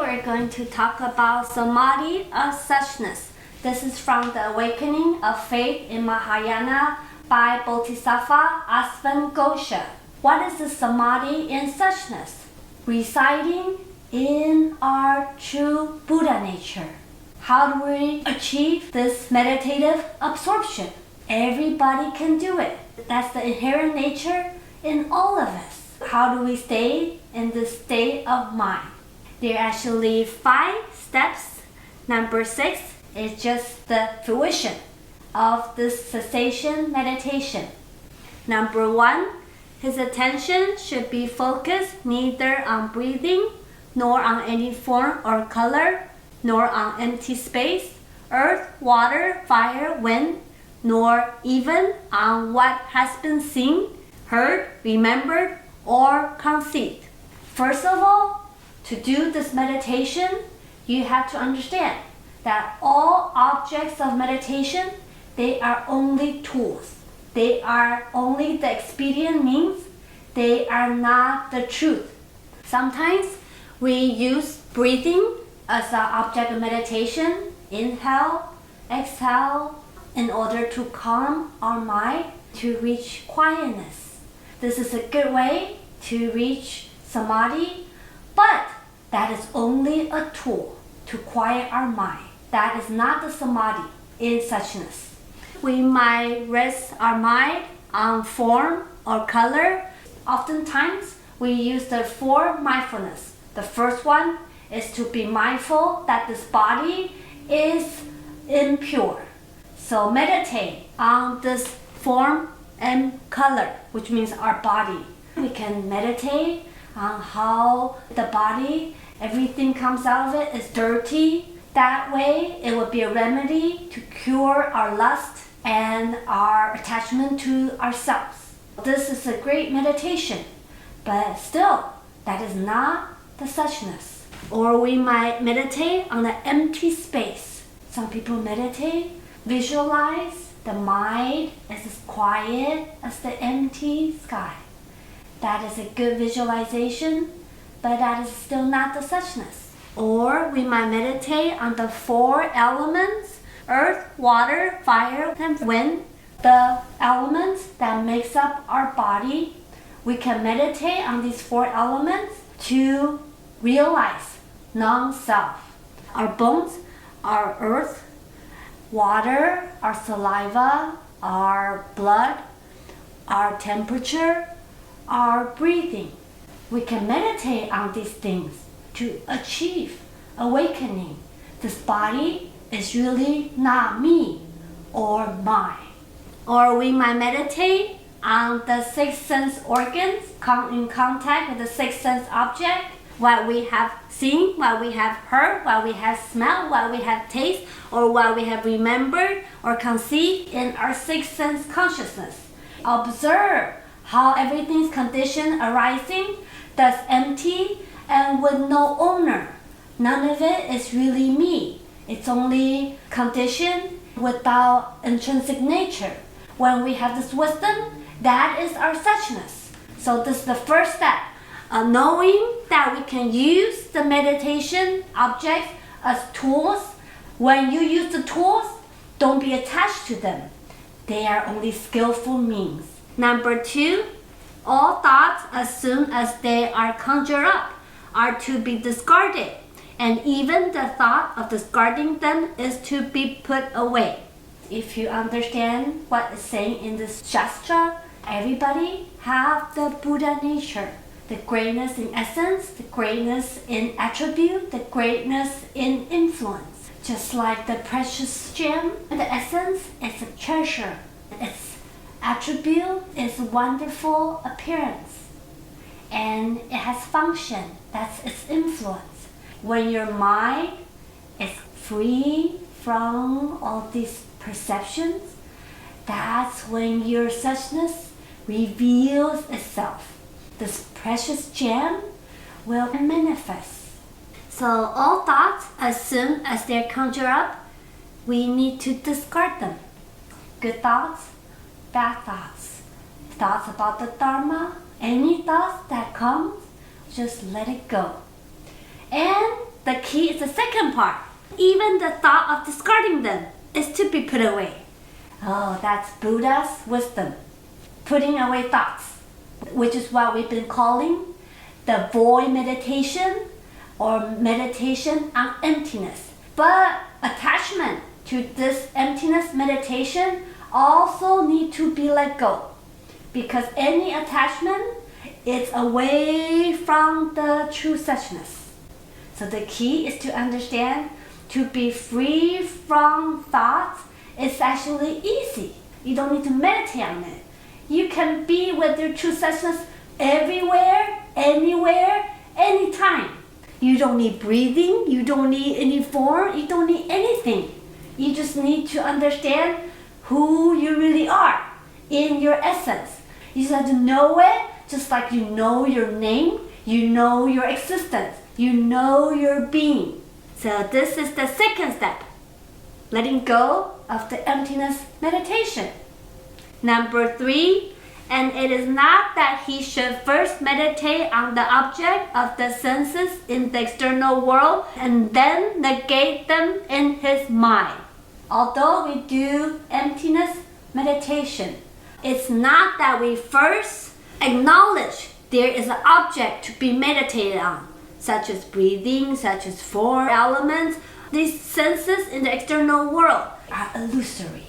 we're going to talk about Samadhi of Suchness. This is from the Awakening of Faith in Mahayana by Bodhisattva Asvan Gosha. What is the Samadhi in Suchness? Residing in our true Buddha nature. How do we achieve this meditative absorption? Everybody can do it. That's the inherent nature in all of us. How do we stay in this state of mind? There are actually 5 steps. Number 6 is just the fruition of this cessation meditation. Number 1, his attention should be focused neither on breathing, nor on any form or color, nor on empty space, earth, water, fire, wind, nor even on what has been seen, heard, remembered, or conceived. First of all, to do this meditation, you have to understand that all objects of meditation, they are only tools. They are only the expedient means. They are not the truth. Sometimes we use breathing as an object of meditation, inhale, exhale, in order to calm our mind to reach quietness. This is a good way to reach Samadhi, but that is only a tool to quiet our mind. That is not the Samadhi in Suchness. We might rest our mind on form or color. Oftentimes, we use the 4 mindfulness. The first one is to be mindful that this body is impure. So meditate on this form and color, which means our body. We can meditate on how the body, everything comes out of it is dirty. That way, it will be a remedy to cure our lust and our attachment to ourselves. This is a great meditation, but still, that is not the Suchness. Or we might meditate on the empty space. Some people meditate, visualize the mind as quiet as the empty sky. That is a good visualization, but that is still not the Suchness. Or we might meditate on the 4 elements, earth, water, fire, and wind, the elements that makes up our body. We can meditate on these 4 elements to realize non-self. Our bones are earth, water, our saliva, our blood, our temperature, our breathing. We can meditate on these things to achieve awakening. This body is really not me or mine. Or we might meditate on the 6 sense organs, come in contact with the 6 sense object, what we have seen, what we have heard, what we have smelled, what we have tasted, or what we have remembered or conceived in our 6 sense consciousness. Observe how everything's condition arising, thus empty and with no owner. None of it is really me. It's only condition without intrinsic nature. When we have this wisdom, that is our Suchness. So this is the first step. Knowing that we can use the meditation objects as tools. When you use the tools, don't be attached to them. They are only skillful means. Number 2, all thoughts as soon as they are conjured up are to be discarded, and even the thought of discarding them is to be put away. If you understand what is saying in this Shastra, everybody have the Buddha nature, the greatness in essence, the greatness in attribute, the greatness in influence. Just like the precious gem, the essence is a treasure. Its attribute is wonderful appearance, and it has function. That's its influence. When your mind is free from all these perceptions, that's when your Suchness reveals itself. This precious gem will manifest. So all thoughts, as soon as they conjure up, we need to discard them. Good thoughts, bad thoughts, thoughts about the Dharma, any thoughts that come, just let it go. And The key is the second part. Even the thought of discarding them is to be put away. Oh, that's Buddha's wisdom. Putting away thoughts, which is what we've been calling the void meditation or meditation on emptiness. But attachment to this emptiness meditation also need to be let go, because any attachment is away from the true suchness. So the key is to understand to be free from thoughts is actually easy. You don't need to meditate on it. You can be with your true suchness everywhere, anywhere, anytime. You don't need breathing, you don't need any form, you don't need anything. You just need to understand who you really are in your essence. You just have to know it, just like you know your name, you know your existence, you know your being. So this is the second step, letting go of the emptiness meditation. Number 3, and it is not that he should first meditate on the object of the senses in the external world and then negate them in his mind. Although we do emptiness meditation, it's not that we first acknowledge there is an object to be meditated on, such as breathing, such as 4 elements. These senses in the external world are illusory.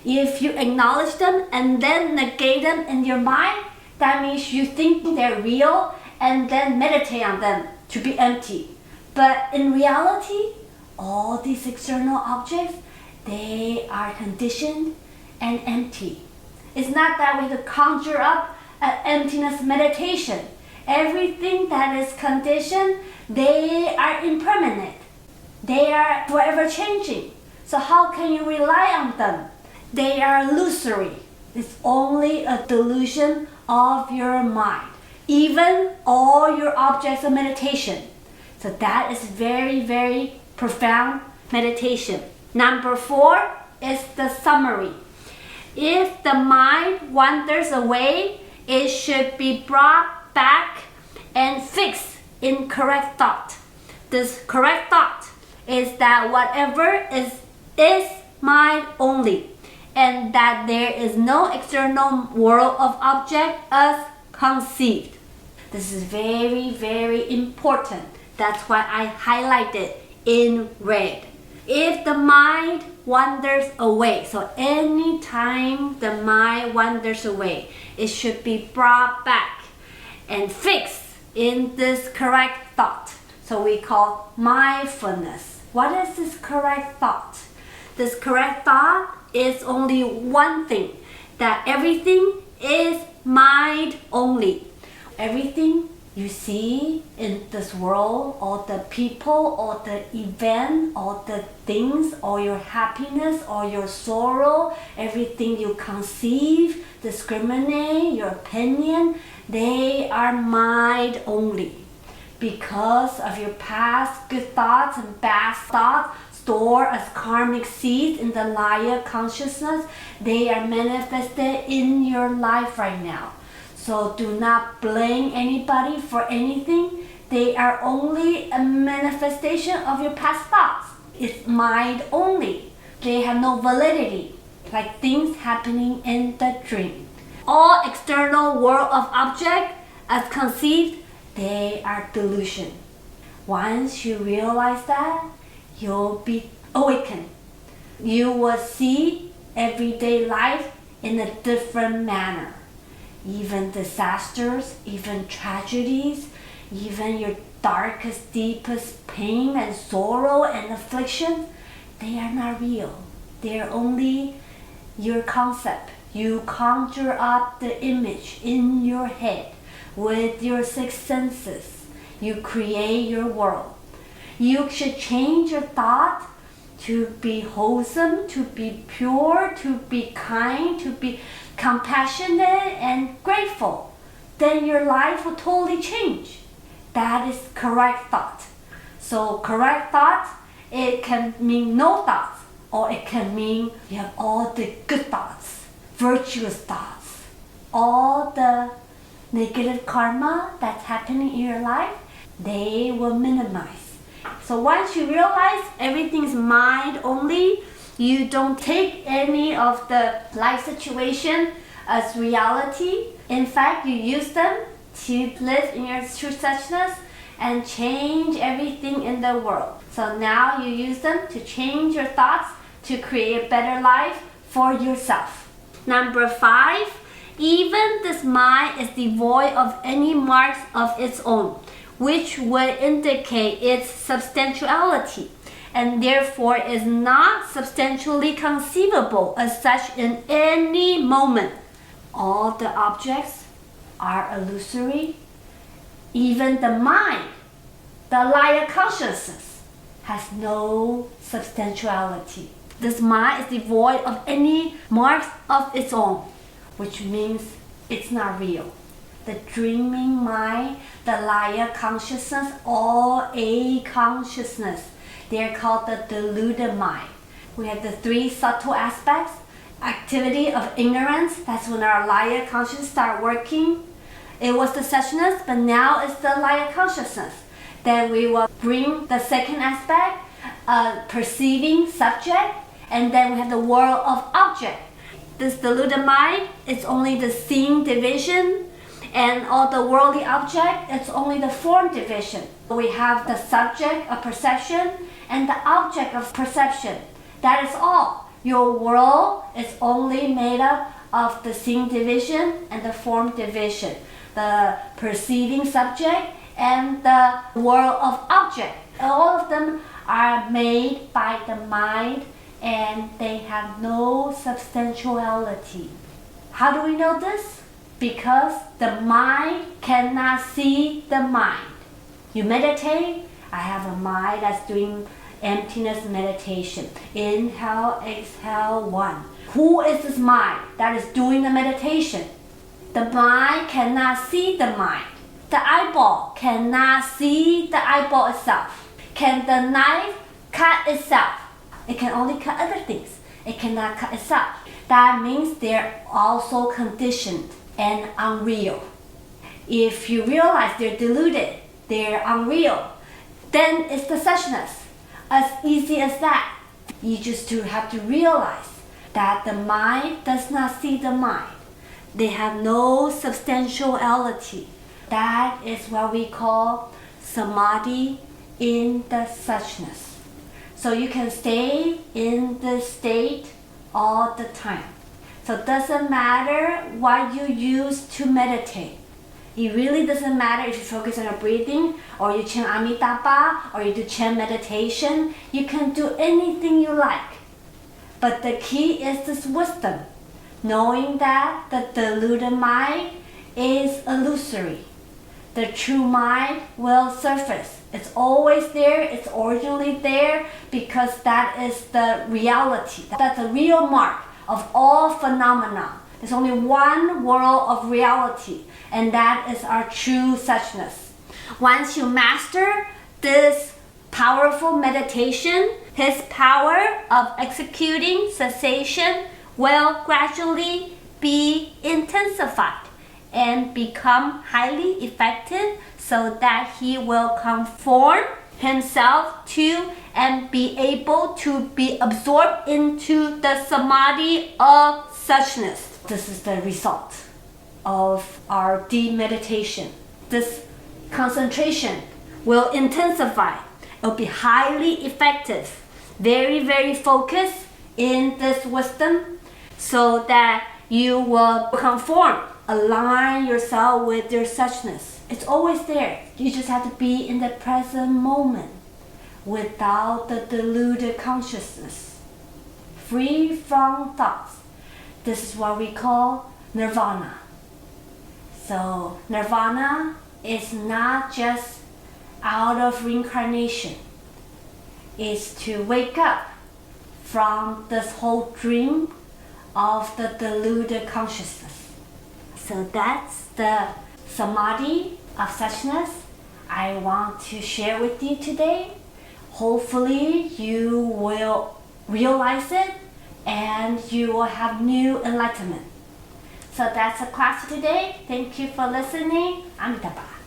If you acknowledge them and then negate them in your mind, that means you think they're real and then meditate on them to be empty. But in reality, all these external objects, they are conditioned and empty. It's not that we have to conjure up an emptiness meditation. Everything that is conditioned, they are impermanent. They are forever changing. So how can you rely on them? They are illusory. It's only a delusion of your mind. Even all your objects of meditation. So that is very, very profound meditation. Number 4 is the summary. If the mind wanders away, it should be brought back and fixed in correct thought. This correct thought is that whatever is mind only, and that there is no external world of object as conceived. This is very, very important. That's why I highlighted in red. If the mind wanders away, so anytime the mind wanders away, it should be brought back and fixed in this correct thought. So we call mindfulness. What is this correct thought? This correct thought is only one thing, that everything is mind only. Everything you see in this world, all the people, all the event, all the things, all your happiness, all your sorrow, everything you conceive, discriminate, your opinion, they are mind only. Because of your past good thoughts and bad thoughts, stored as karmic seeds in the liar consciousness, they are manifested in your life right now. So do not blame anybody for anything. They are only a manifestation of your past thoughts. It's mind only. They have no validity, like things happening in the dream. All external world of object as conceived, they are delusion. Once you realize that, you'll be awakened. You will see everyday life in a different manner. Even disasters, even tragedies, even your darkest, deepest pain and sorrow and affliction, they are not real. They are only your concept. You conjure up the image in your head with your 6 senses. You create your world. You should change your thought to be wholesome, to be pure, to be kind, to be compassionate and grateful. Then your life will totally change. That is correct thought. So correct thought, it can mean no thoughts, or it can mean you have all the good thoughts, virtuous thoughts. All the negative karma that's happening in your life, they will minimize. So once you realize everything is mind only, you don't take any of the life situation as reality. In fact, you use them to live in your true suchness and change everything in the world. So now you use them to change your thoughts to create a better life for yourself. Number 5, even this mind is devoid of any marks of its own, which would indicate its substantiality, and therefore is not substantially conceivable as such in any moment. All the objects are illusory. Even the mind, the Laya consciousness, has no substantiality. This mind is devoid of any marks of its own, which means it's not real. The dreaming mind, the Laya consciousness, or a consciousness, they're called the deluded mind. We have the 3 subtle aspects. Activity of ignorance, that's when our Laya consciousness start working. It was the suchness, but now it's the Laya consciousness. Then we will bring the second aspect, perceiving subject, and then we have the world of object. This deluded mind, it's only the seeing division, and all the worldly object, it's only the form division. We have the subject of perception and the object of perception. That is all. Your world is only made up of the seeing division and the form division, the perceiving subject and the world of object. All of them are made by the mind and they have no substantiality. How do we know this? Because the mind cannot see the mind. You meditate, I have a mind that's doing emptiness meditation. Inhale, exhale, 1. Who is this mind that is doing the meditation? The mind cannot see the mind. The eyeball cannot see the eyeball itself. Can the knife cut itself? It can only cut other things. It cannot cut itself. That means they're also conditioned and unreal. If you realize they're deluded, they're unreal, then it's the suchness. As easy as that. You just have to realize that the mind does not see the mind. They have no substantiality. That is what we call Samadhi in the suchness. So you can stay in this state all the time. So it doesn't matter what you use to meditate. It really doesn't matter if you focus on your breathing, or you chant Amitabha, or you do chant meditation. You can do anything you like. But the key is this wisdom, knowing that the deluded mind is illusory. The true mind will surface. It's always there, it's originally there, because that is the reality. That's the real mark of all phenomena. There's only one world of reality, and that is our true suchness. Once you master this powerful meditation, his power of executing cessation will gradually be intensified and become highly effective, so that he will conform himself to and be able to be absorbed into the Samadhi of Suchness. This is the result of our deep meditation. This concentration will intensify. It will be highly effective, very, very focused in this wisdom, so that you will conform, align yourself with your suchness. It's always there. You just have to be in the present moment without the deluded consciousness, free from thoughts. This is what we call nirvana. So nirvana is not just out of reincarnation. It's to wake up from this whole dream of the deluded consciousness. So that's the Samadhi of Suchness I want to share with you today. Hopefully you will realize it and you will have new enlightenment. So that's the class today. Thank you for listening. Amitabha.